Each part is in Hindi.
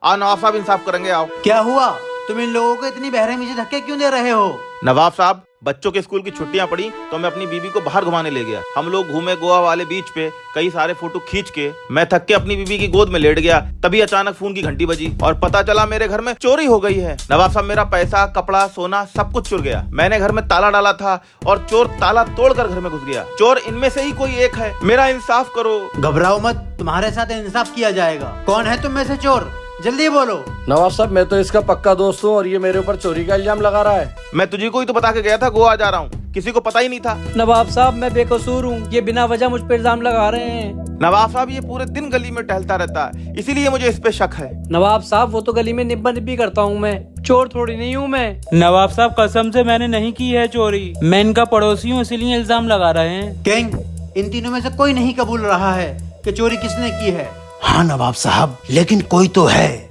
आओ नवाब साहब इंसाफ करेंगे, आओ। क्या हुआ? तुम इन लोगों को इतनी बेरहमी से धक्के क्यों दे रहे हो? नवाब साहब, बच्चों के स्कूल की छुट्टियां पड़ी तो मैं अपनी बीबी को बाहर घुमाने ले गया। हम लोग घूमे गोवा वाले बीच पे, कई सारे फोटो खींच के मैं थक के अपनी बीबी की गोद में लेट गया। तभी अचानक फोन की घंटी बजी और पता चला मेरे घर में चोरी हो गई है। नवाब साहब, मेरा पैसा, कपड़ा, सोना सब कुछ चुर गया। मैंने घर में ताला डाला था और चोर ताला तोड़कर घर में घुस गया। चोर इनमें से ही कोई एक है, मेरा इंसाफ करो। घबराओ मत, तुम्हारे साथ इंसाफ किया जाएगा। कौन है तुम में से चोर? जल्दी बोलो। नवाब साहब, मैं तो इसका पक्का दोस्त हूँ और ये मेरे ऊपर चोरी का इल्जाम लगा रहा है। मैं तुझे को ही तो बता के गया था गोवा जा रहा हूँ, किसी को पता ही नहीं था। नवाब साहब, मैं बेकसूर हूँ, ये बिना वजह मुझ पर इल्जाम लगा रहे हैं। नवाब साहब, ये पूरे दिन गली में टहलता रहता है, इसीलिए मुझे इस पे शक है। नवाब साहब, वो तो गली में निब्बा निब्बी करता हूँ मैं, चोर थोड़ी नहीं हूँ मैं। नवाब साहब, कसम से मैंने नहीं की है चोरी, मैं इनका पड़ोसी हूँ, इसीलिए इल्जाम लगा रहे हैं। किंग, इन तीनों में से कोई नहीं कबूल रहा है कि चोरी किसने की है। हाँ नवाब साहब, लेकिन कोई तो है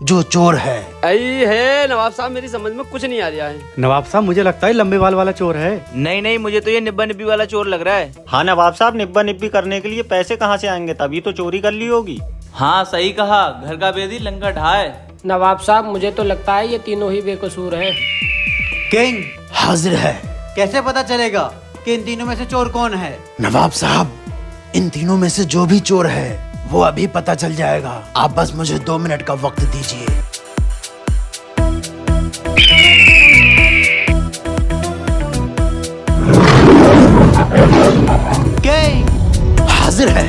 जो चोर है। आई है नवाब साहब, मेरी समझ में कुछ नहीं आ रहा है। नवाब साहब, मुझे लगता है लंबे बाल वाला चोर है। नहीं, मुझे तो ये निब्बा निब्बी वाला चोर लग रहा है। हाँ नवाब साहब, निब्बा निब्बी करने के लिए पैसे कहाँ से आएंगे? तभी तो चोरी कर ली होगी। हाँ सही कहा, घर का बेदी लंका ढाए। नवाब साहब, मुझे तो लगता है ये तीनों ही बेकसूर हैं। किंग, हाजिर है। कैसे पता चलेगा कि इन तीनों में से चोर कौन है? नवाब साहब, इन तीनों में से जो भी चोर है वो अभी पता चल जाएगा। आप बस मुझे 2 मिनट का वक्त दीजिए। किंग, हाजिर है।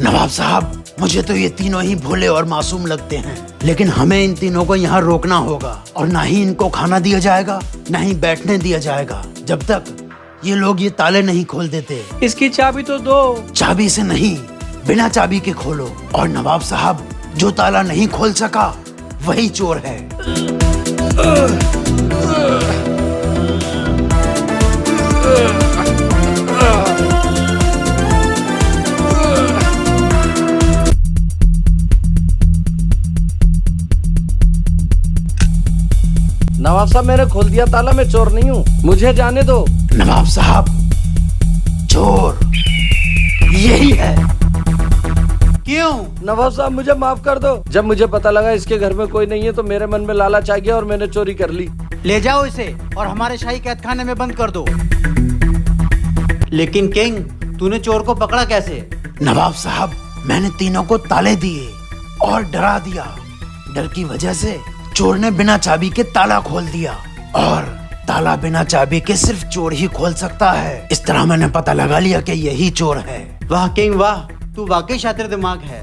नवाब साहब, मुझे तो ये तीनों ही भोले और मासूम लगते हैं, लेकिन हमें इन तीनों को यहाँ रोकना होगा और ना ही इनको खाना दिया जाएगा, ना ही बैठने दिया जाएगा जब तक ये लोग ये ताले नहीं खोल देते। इसकी चाबी तो दो। चाबी से नहीं, बिना चाबी के खोलो। और नवाब साहब, जो ताला नहीं खोल सका वही चोर है। नवाब साहब, मैंने खोल दिया ताला, मैं चोर नहीं हूँ, मुझे जाने दो। नवाब साहब, चोर यही है। क्यों? नवाब साहब, मुझे माफ कर दो। जब मुझे पता लगा इसके घर में कोई नहीं है तो मेरे मन में लालच आ गया और मैंने चोरी कर ली। ले जाओ इसे और हमारे शाही कैदखाने में बंद कर दो। लेकिन किंग, तूने चोर को पकड़ा कैसे? नवाब साहब, मैंने तीनों को ताले दिए और डरा दिया। डर की वजह से चोर ने बिना चाबी के ताला खोल दिया और ताला बिना चाबी के सिर्फ चोर ही खोल सकता है। इस तरह मैंने पता लगा लिया कि यही चोर है। वाह किंग वाह, तू वाकई शातिर दिमाग है।